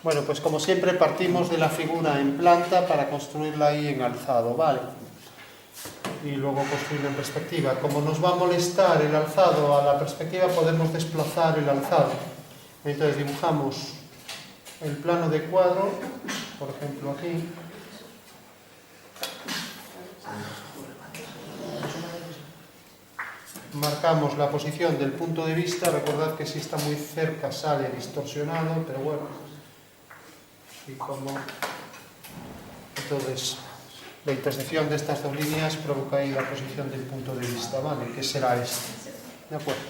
Bueno, pues como siempre partimos de la figura en planta para construirla ahí en alzado, ¿vale? Y luego construirla en perspectiva. Como nos va a molestar el alzado a la perspectiva, podemos desplazar el alzado. Entonces dibujamos el plano de cuadro, por ejemplo aquí. Marcamos la posición del punto de vista, recordad que si está muy cerca sale distorsionado, pero bueno. Y como entonces la intersección de estas dos líneas provoca ahí la posición del punto de vista, ¿vale? Que será este. ¿De acuerdo?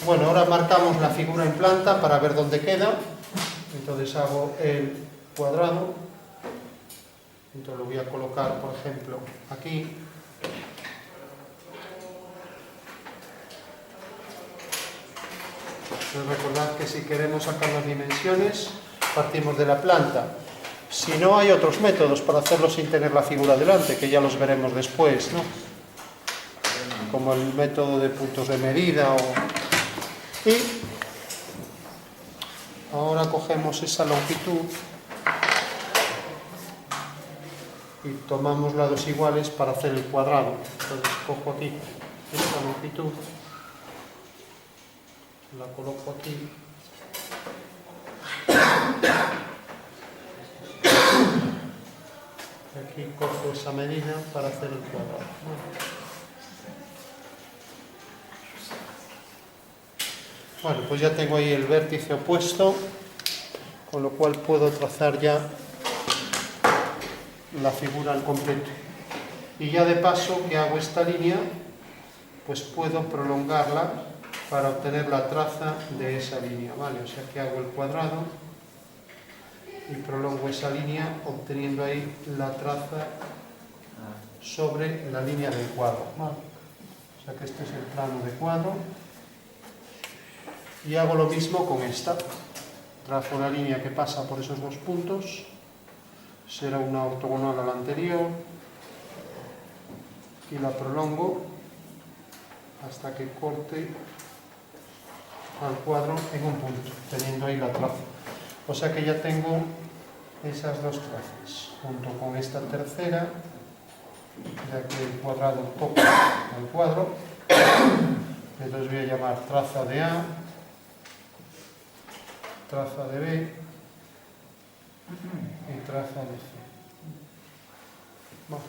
Bueno, ahora marcamos la figura en planta para ver dónde queda. Entonces hago el cuadrado. Entonces lo voy a colocar, por ejemplo, aquí. Entonces recordad que si queremos sacar las dimensiones, partimos de la planta. Si no, hay otros métodos para hacerlo sin tener la figura delante, que ya los veremos después, ¿no? Como el método de puntos de medida. Y ahora cogemos esa longitud y tomamos lados iguales para hacer el cuadrado. Entonces cojo aquí esta longitud, la coloco aquí. Aquí cojo esa medida para hacer el cuadrado. Bueno, pues ya tengo ahí el vértice opuesto, con lo cual puedo trazar ya la figura al completo. Y ya de paso que hago esta línea, pues puedo prolongarla para obtener la traza de esa línea, ¿vale? O sea que hago el cuadrado y prolongo esa línea obteniendo ahí la traza sobre la línea del cuadro, ¿vale? O sea que este es el plano de cuadro. Y hago lo mismo con esta. Trazo una línea que pasa por esos dos puntos. Será una ortogonal a la anterior. Y la prolongo hasta que corte al cuadro en un punto, teniendo ahí la traza. O sea que ya tengo esas dos trazas, junto con esta tercera, ya que el cuadrado toca al cuadro. Entonces voy a llamar traza de A, traza de B y traza de C. Bueno,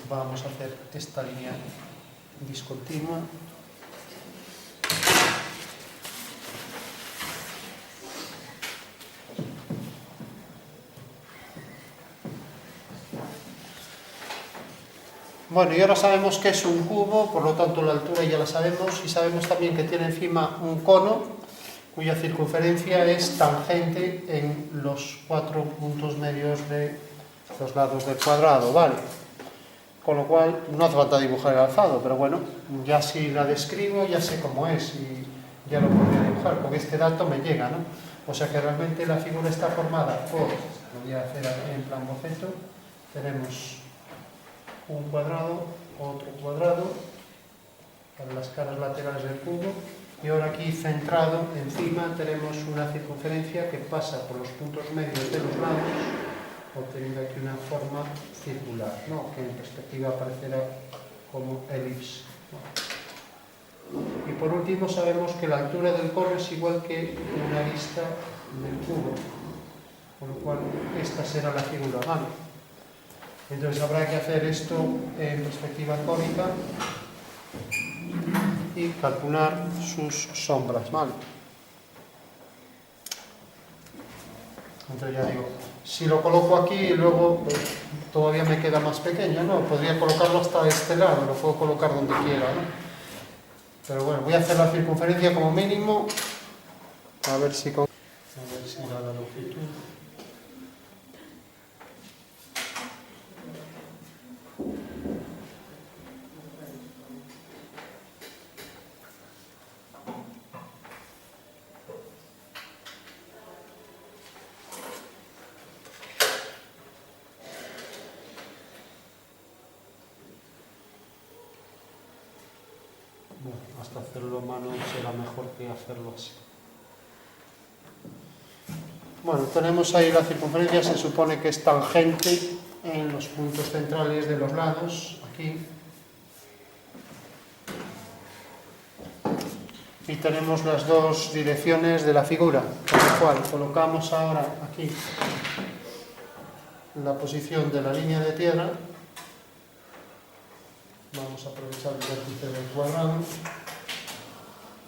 vamos a hacer esta línea discontinua. Bueno, y ahora sabemos que es un cubo, por lo tanto la altura ya la sabemos, y sabemos también que tiene encima un cono cuya circunferencia es tangente en los 4 puntos medios de los lados del cuadrado, ¿vale? Con lo cual no hace falta dibujar el alzado, pero bueno, ya si la describo ya sé cómo es y ya lo podría dibujar, con este dato me llega, ¿no? O sea que realmente la figura está formada por, lo voy a hacer en plan boceto, tenemos un cuadrado, otro cuadrado, para las caras laterales del cubo, y ahora aquí centrado encima tenemos una circunferencia que pasa por los puntos medios de los lados, obteniendo aquí una forma circular, ¿no? Que en perspectiva aparecerá como elipse, ¿no? Y por último sabemos que la altura del cono es igual que una arista del cubo, con lo cual esta será la figura, ¿vale? Entonces habrá que hacer esto en perspectiva cónica y calcular sus sombras, ¿vale? Entonces ya digo, si lo coloco aquí y luego todavía me queda más pequeño, ¿no? Podría colocarlo hasta este lado, lo puedo colocar donde quiera, ¿no? Pero bueno, voy a hacer la circunferencia como mínimo, a ver si da la longitud. hasta hacerlo a mano será mejor que hacerlo así. Bueno, tenemos ahí la circunferencia, se supone que es tangente en los puntos centrales de los lados, aquí. Y tenemos las dos direcciones de la figura, con lo cual colocamos ahora aquí la posición de la línea de tierra. Vamos a aprovechar el vértice del cuadrado.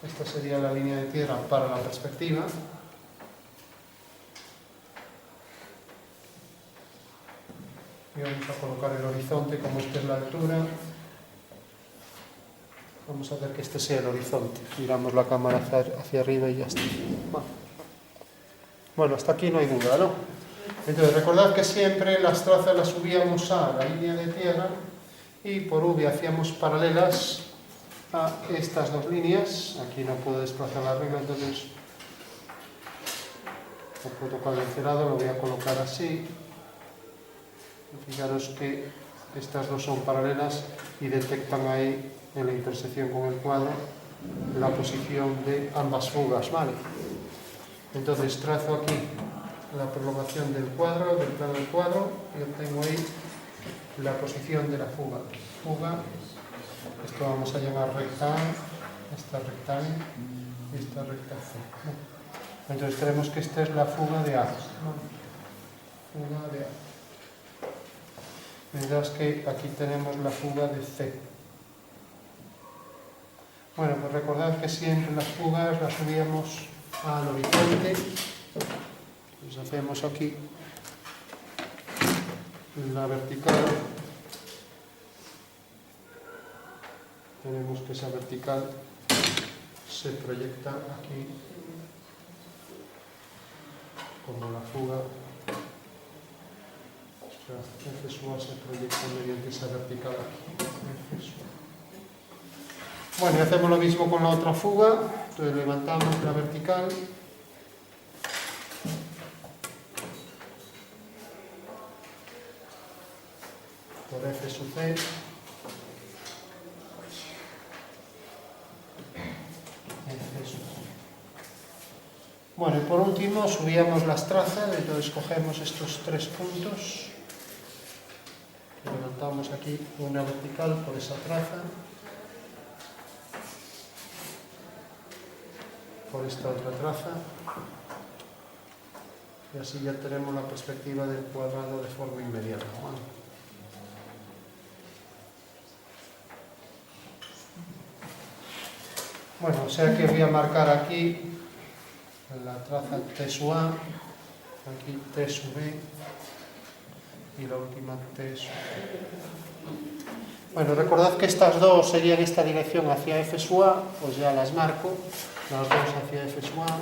Esta sería la línea de tierra para la perspectiva. Y vamos a colocar el horizonte, como esta es la altura. Vamos a hacer que este sea el horizonte. Giramos la cámara hacia arriba y ya está. Bueno, hasta aquí no hay duda, ¿no? Entonces, recordad que siempre las trazas las subíamos a la línea de tierra y por V hacíamos paralelas a estas dos líneas. Aquí no puedo desplazar la regla, entonces no puedo tocar el cerado, lo voy a colocar así. Fijaros que estas dos son paralelas y detectan ahí en la intersección con el cuadro la posición de ambas fugas, ¿vale? Entonces trazo aquí la prolongación del cuadro, del plano del cuadro, y obtengo ahí la posición de la fuga. Fuga, esto vamos a llamar recta A, esta recta B y esta recta C. Entonces tenemos que esta es la fuga de A. Fuga de A. Mientras que aquí tenemos la fuga de C. Bueno, pues recordad que siempre las fugas las subíamos al horizonte. Pues hacemos aquí la vertical. Tenemos que esa vertical se proyecta aquí como la fuga. F sub A se proyecta mediante esa vertical aquí. Bueno, y hacemos lo mismo con la otra fuga. Entonces levantamos la vertical. Por F sub C. Bueno, y por último subíamos las trazas, entonces cogemos estos tres puntos, levantamos aquí una vertical por esa traza, por esta otra traza, y así ya tenemos la perspectiva del cuadrado de forma inmediata, ¿vale? Bueno, o sea que voy a marcar aquí la traza T sub A, aquí T sub B y la última T sub B. Bueno, recordad que estas dos serían esta dirección hacia F sub A, pues ya las marco, las dos hacia F sub A.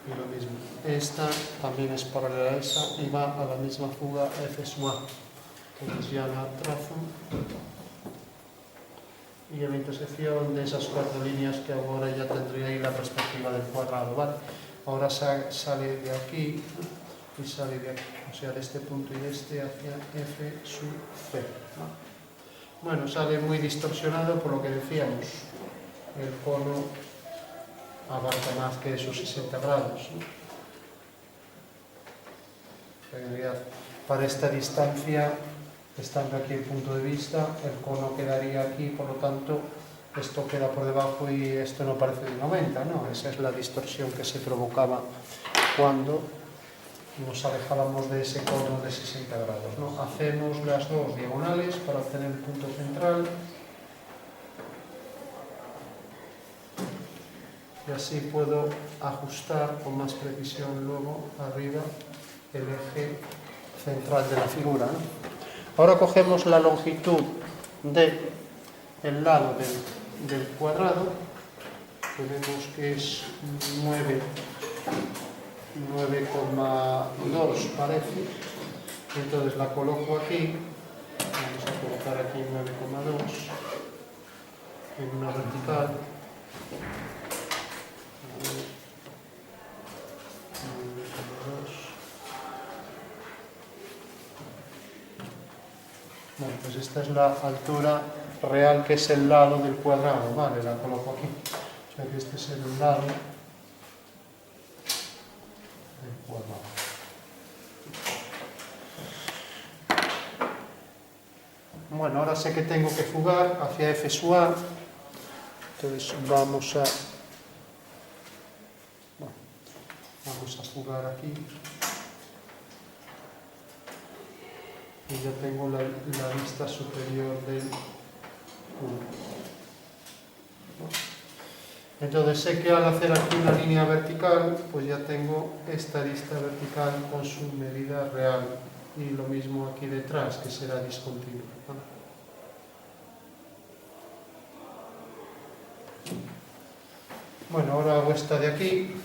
Y lo mismo, esta también es paralela a esa y va a la misma fuga F sub A. Entonces ya la trazo. Y en la intersección de esas cuatro líneas que ahora ya tendría ahí la perspectiva del cuadrado, ¿vale? Ahora sale de aquí y sale de aquí, o sea, de este punto y de este hacia F sub C, ¿no? Bueno, sale muy distorsionado por lo que decíamos, el cono abarca más que esos 60 grados, ¿no? En realidad, para esta distancia, estando aquí el punto de vista, el cono quedaría aquí, por lo tanto, esto queda por debajo y esto no parece de 90, ¿no? Esa es la distorsión que se provocaba cuando nos alejábamos de ese cono de 60 grados, ¿no? Hacemos las dos diagonales para obtener el punto central. Y así puedo ajustar con más precisión luego arriba el eje central de la figura, ¿no? Ahora cogemos la longitud del lado del cuadrado, tenemos que es 9,2 parece, entonces la coloco aquí, vamos a colocar aquí 9,2 en una vertical, 9,2. Bueno, pues esta es la altura real, que es el lado del cuadrado, ¿vale? La coloco aquí. O sea que este es el lado del cuadrado. Bueno, ahora sé que tengo que fugar hacia F sub A. Entonces vamos a fugar aquí. Y ya tengo la vista superior del 1. Entonces sé que al hacer aquí una línea vertical, pues ya tengo esta arista vertical con su medida real. Y lo mismo aquí detrás, que será discontinua. Bueno, ahora hago esta de aquí,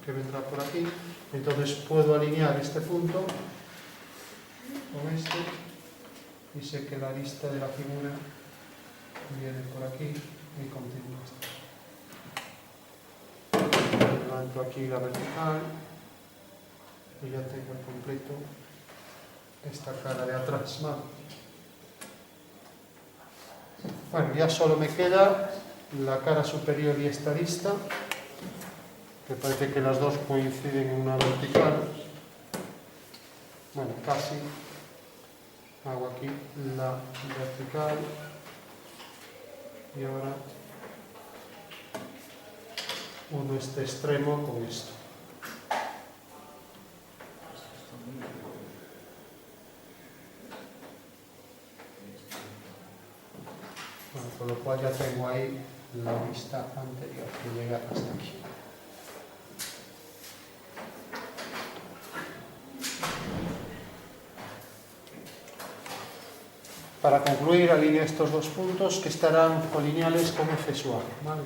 que vendrá por aquí. Entonces puedo alinear este punto con este, y sé que la arista de la figura viene por aquí y continúa hasta aquí. Levanto aquí la vertical y ya tengo el completo esta cara de atrás, ¿vale? Bueno, ya solo me queda la cara superior y esta arista, que parece que las dos coinciden en una vertical. Bueno, casi. Hago aquí la vertical y ahora uno este extremo con esto. Bueno, con lo cual ya tengo ahí la vista anterior que llega hasta aquí. Para concluir, alineo estos dos puntos que estarán colineales con F sub A, ¿vale?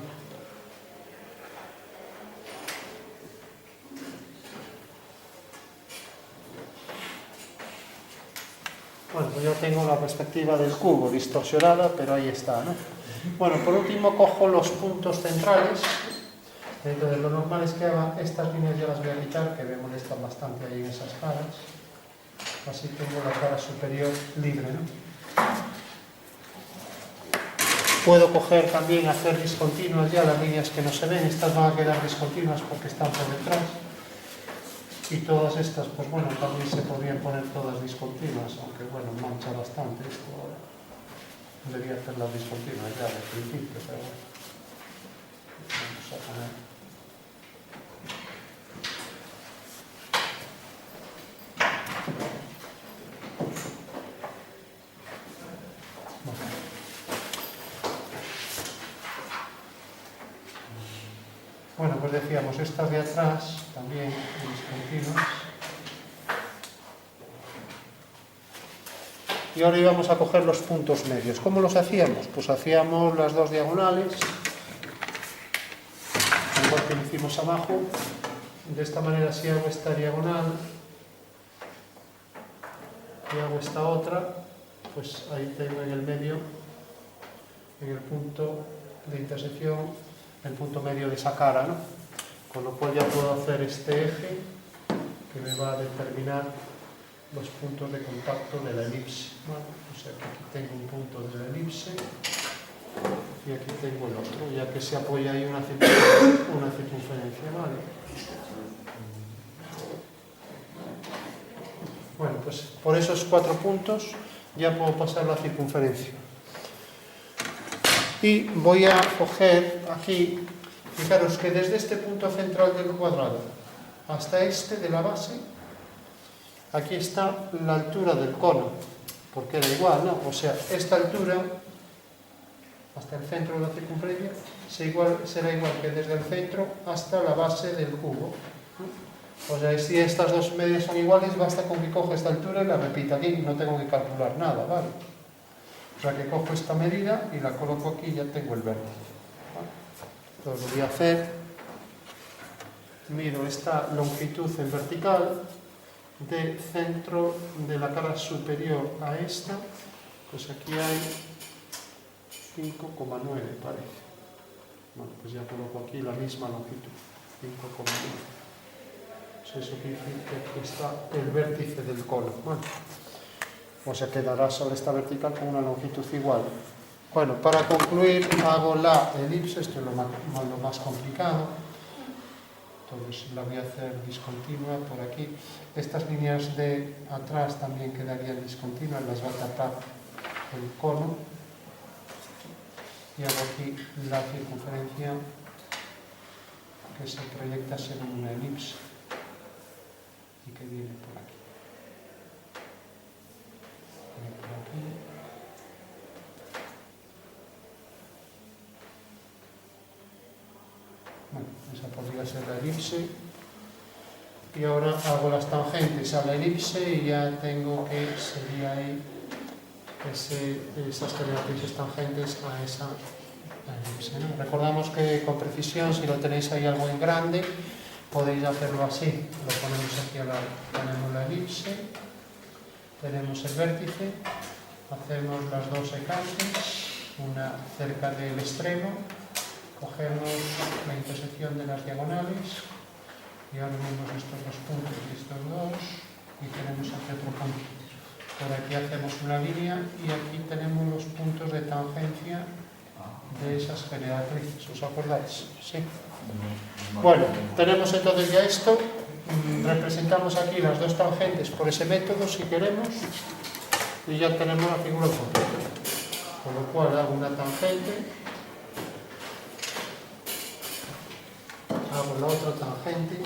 Bueno, pues ya tengo la perspectiva del cubo distorsionada, pero ahí está, ¿no? Bueno, por último cojo los puntos centrales. Entonces lo normal es que haga estas líneas, ya las voy a quitar, que me molestan bastante ahí en esas caras. Así tengo la cara superior libre, ¿no? Puedo coger también, hacer discontinuas ya las líneas que no se ven. Estas van a quedar discontinuas porque están por detrás. Y todas estas, pues bueno, también se podrían poner todas discontinuas, aunque bueno, mancha bastante esto ahora. Debería hacerlas discontinuas ya de principio, pero bueno. Vamos a poner. Bueno, pues decíamos, estas de atrás también discontinuas. Y ahora íbamos a coger los puntos medios. ¿Cómo los hacíamos? Pues hacíamos las dos diagonales, igual que lo hicimos abajo. De esta manera, si hago esta diagonal y hago esta otra, pues ahí tengo en el medio, en el punto de intersección, el punto medio de esa cara, ¿no? Con lo cual ya puedo hacer este eje que me va a determinar los puntos de contacto de la elipse, ¿vale? O sea que aquí tengo un punto de la elipse y aquí tengo el otro, ya que se apoya ahí una circunferencia, ¿vale? Bueno, pues por esos 4 puntos ya puedo pasar la circunferencia. Y voy a coger aquí, fijaros que desde este punto central del cuadrado hasta este de la base, aquí está la altura del cono, porque da igual, ¿no? O sea, esta altura hasta el centro de la circunferencia será igual que desde el centro hasta la base del cubo. O sea, si estas dos medidas son iguales, basta con que coja esta altura y la repita aquí, no tengo que calcular nada, ¿vale? O sea que cojo esta medida y la coloco aquí y ya tengo el vértice, ¿vale? Entonces lo voy a hacer, mido esta longitud en vertical de centro de la cara superior a esta, pues aquí hay 5,9 parece. Bueno, pues ya coloco aquí la misma longitud, 5,9. Pues eso quiere decir que aquí está el vértice del cono. Bueno, o se quedará solo esta vertical con una longitud igual. Bueno, para concluir hago la elipse, esto es lo más complicado, entonces la voy a hacer discontinua por aquí. Estas líneas de atrás también quedarían discontinuas, las va a tapar el cono, y hago aquí la circunferencia que se proyecta según una elipse y que viene por aquí. Viene por aquí. Bueno, esa podría ser la elipse. Y ahora hago las tangentes a la elipse y ya tengo que sería ahí esas generatrices tangentes a esa elipse, ¿no? Recordamos que con precisión, si lo tenéis ahí algo en grande, podéis hacerlo así. Lo ponemos aquí a la, tenemos la elipse, tenemos el vértice, hacemos las dos secantes, una cerca del extremo, cogemos la intersección de las diagonales y ahora unimos estos dos puntos y estos dos y tenemos aquí otro punto. Por aquí hacemos una línea y aquí tenemos los puntos de tangencia de esas generatrices. ¿Os acordáis? Sí. Bueno, tenemos entonces ya esto. Representamos aquí las dos tangentes por ese método si queremos y ya tenemos la figura completa. Con lo cual hago una tangente, hago la otra tangente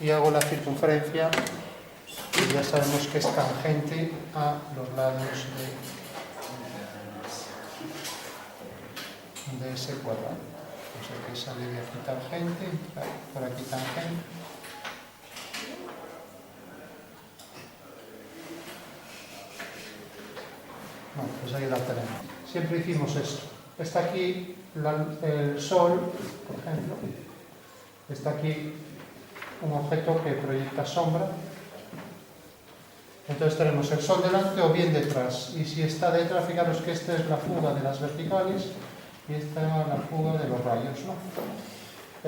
y hago la circunferencia, y ya sabemos que es tangente a los lados de ese cuadrado. O sea que sale de aquí tangente, por aquí tangente. Bueno, pues ahí la tenemos. Siempre hicimos esto. Está aquí el Sol, por ejemplo. Está aquí un objeto que proyecta sombra. Entonces tenemos el Sol delante o bien detrás. Y si está detrás, fijaros que esta es la fuga de las verticales y esta es la fuga de los rayos, ¿no?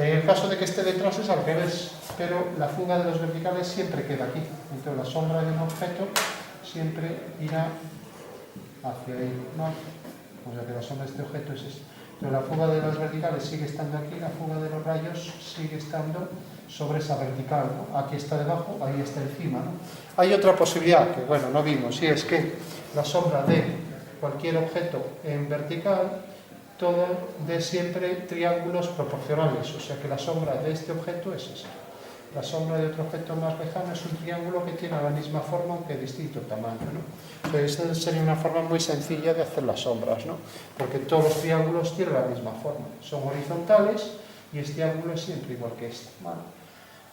En el caso de que esté detrás es al revés, pero la fuga de los verticales siempre queda aquí. Entonces la sombra de un objeto siempre irá hacia ahí, ¿no? O sea que la sombra de este objeto es esta. Pero la fuga de las verticales sigue estando aquí, la fuga de los rayos sigue estando sobre esa vertical, ¿no? Aquí está debajo, ahí está encima, ¿no? Hay otra posibilidad que, bueno, no vimos, y es que la sombra de cualquier objeto en vertical todo de siempre triángulos proporcionales, o sea que la sombra de este objeto es esa. La sombra de otro objeto más lejano es un triángulo que tiene la misma forma aunque de distinto tamaño, ¿no? Entonces, esa sería una forma muy sencilla de hacer las sombras, ¿no? Porque todos los triángulos tienen la misma forma, son horizontales y este ángulo es siempre igual que este, ¿vale?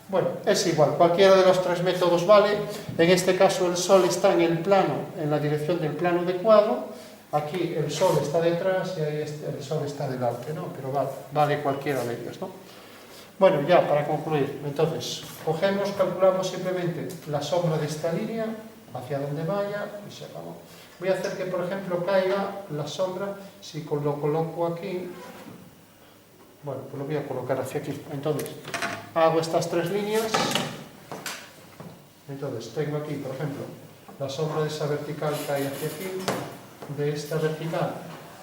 Bueno, es igual, cualquiera de los tres métodos vale. En este caso el Sol está en el plano, en la dirección del plano de cuadro. Aquí el Sol está detrás y ahí el Sol está delante, ¿no? Pero vale cualquiera de ellos, ¿no? Bueno, ya para concluir, entonces, cogemos, calculamos simplemente la sombra de esta línea, hacia donde vaya, y se acabó. Voy a hacer que, por ejemplo, caiga la sombra, si lo coloco aquí, bueno, pues lo voy a colocar hacia aquí. Entonces, hago estas tres líneas, entonces tengo aquí, por ejemplo, la sombra de esa vertical cae hacia aquí, de esta vertical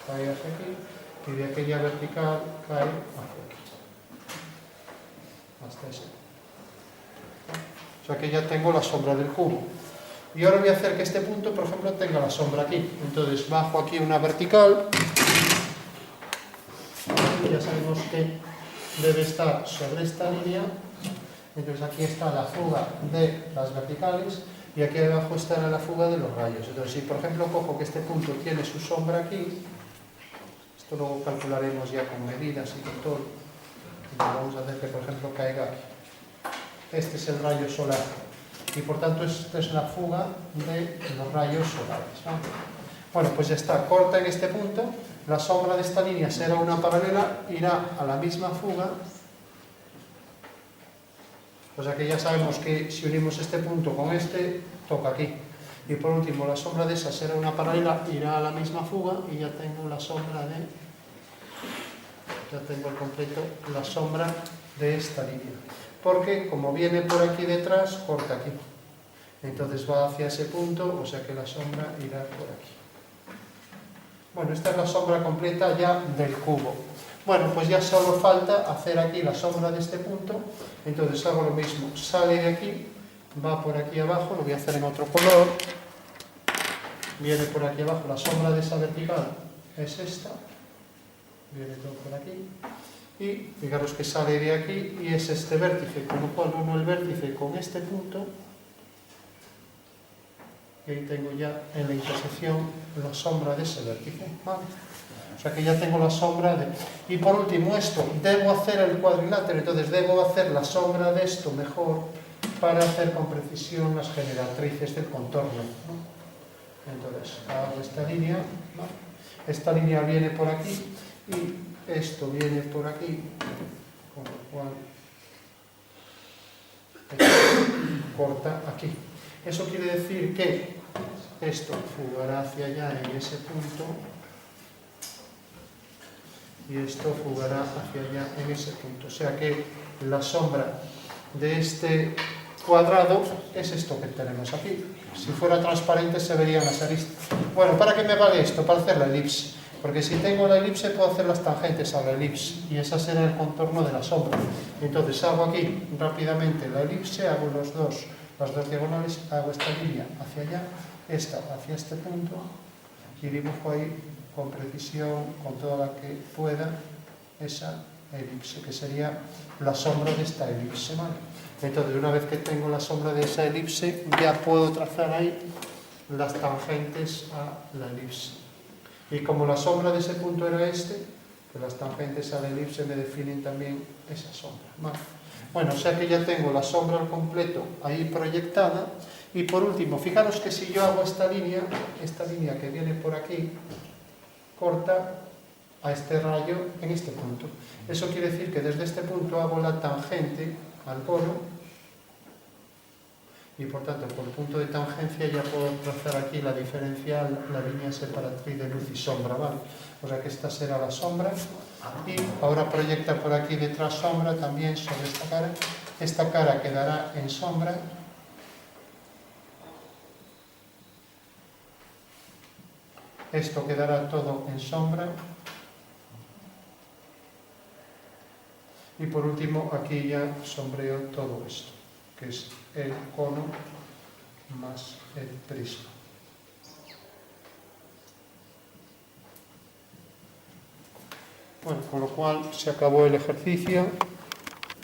cae hacia aquí, y de aquella vertical cae hacia aquí. Hasta ese. O sea que ya tengo la sombra del cubo. Y ahora voy a hacer que este punto, por ejemplo, tenga la sombra aquí. Entonces bajo aquí una vertical. Ya sabemos que debe estar sobre esta línea. Entonces aquí está la fuga de las verticales y aquí abajo estará la fuga de los rayos. Entonces si por ejemplo cojo que este punto tiene su sombra aquí, esto luego calcularemos ya con medidas y con todo. Vamos a hacer que por ejemplo caiga aquí. Este es el rayo solar y por tanto esta es la fuga de los rayos solares, ¿no? Bueno, pues ya está, corta en este punto. La sombra de esta línea será una paralela, irá a la misma fuga. O sea que ya sabemos que si unimos este punto con este, toca aquí. Y por último, la sombra de esa será una paralela, irá a la misma fuga y ya tengo la sombra de... Ya tengo el completo, la sombra de esta línea. porque como viene por aquí detrás, corta aquí. Entonces va hacia ese punto, o sea que la sombra irá por aquí. Bueno, esta es la sombra completa ya del cubo. Bueno, pues ya solo falta hacer aquí la sombra de este punto. Entonces hago lo mismo, sale de aquí, va por aquí abajo, lo voy a hacer en otro color. Viene por aquí abajo, la sombra de esa vertical es esta. Viene todo por aquí. Y fijaros que sale de aquí y es este vértice, con lo cual uno el vértice con este punto. Y ahí tengo ya en la intersección la sombra de ese vértice, ¿vale? O sea que ya tengo la sombra de... Y por último esto, debo hacer el cuadrilátero, entonces debo hacer la sombra de esto mejor para hacer con precisión las generatrices del contorno, ¿no? Entonces hago esta línea, ¿no? Esta línea viene por aquí y esto viene por aquí, con lo cual esto corta aquí. Eso quiere decir que esto fugará hacia allá en ese punto y esto fugará hacia allá en ese punto. O sea que la sombra de este cuadrado es esto que tenemos aquí. Si fuera transparente se verían las aristas. Bueno, ¿para qué me vale esto? Para hacer la elipse. Porque si tengo la elipse puedo hacer las tangentes a la elipse y ese será el contorno de la sombra. Entonces hago aquí rápidamente la elipse, hago las dos diagonales, hago esta línea hacia allá, esta hacia este punto y dibujo ahí con precisión, con toda la que pueda, esa elipse, que sería la sombra de esta elipse, ¿vale? Entonces, una vez que tengo la sombra de esa elipse, ya puedo trazar ahí las tangentes a la elipse. Y como la sombra de ese punto era este, pues las tangentes a la elipse me definen también esa sombra, ¿vale? Bueno, o sea que ya tengo la sombra al completo ahí proyectada. Y por último, fijaros que si yo hago esta línea que viene por aquí, corta a este rayo en este punto. Eso quiere decir que desde este punto hago la tangente al cono y por tanto por el punto de tangencia ya puedo trazar aquí la diferencial, la línea separatriz de luz y sombra, ¿vale? O sea que esta será la sombra y ahora proyecta por aquí detrás sombra también sobre esta cara. Esta cara quedará en sombra. Esto quedará todo en sombra. Y por último, aquí ya sombreo todo esto, que es el cono más el prisma. Bueno, con lo cual se acabó el ejercicio.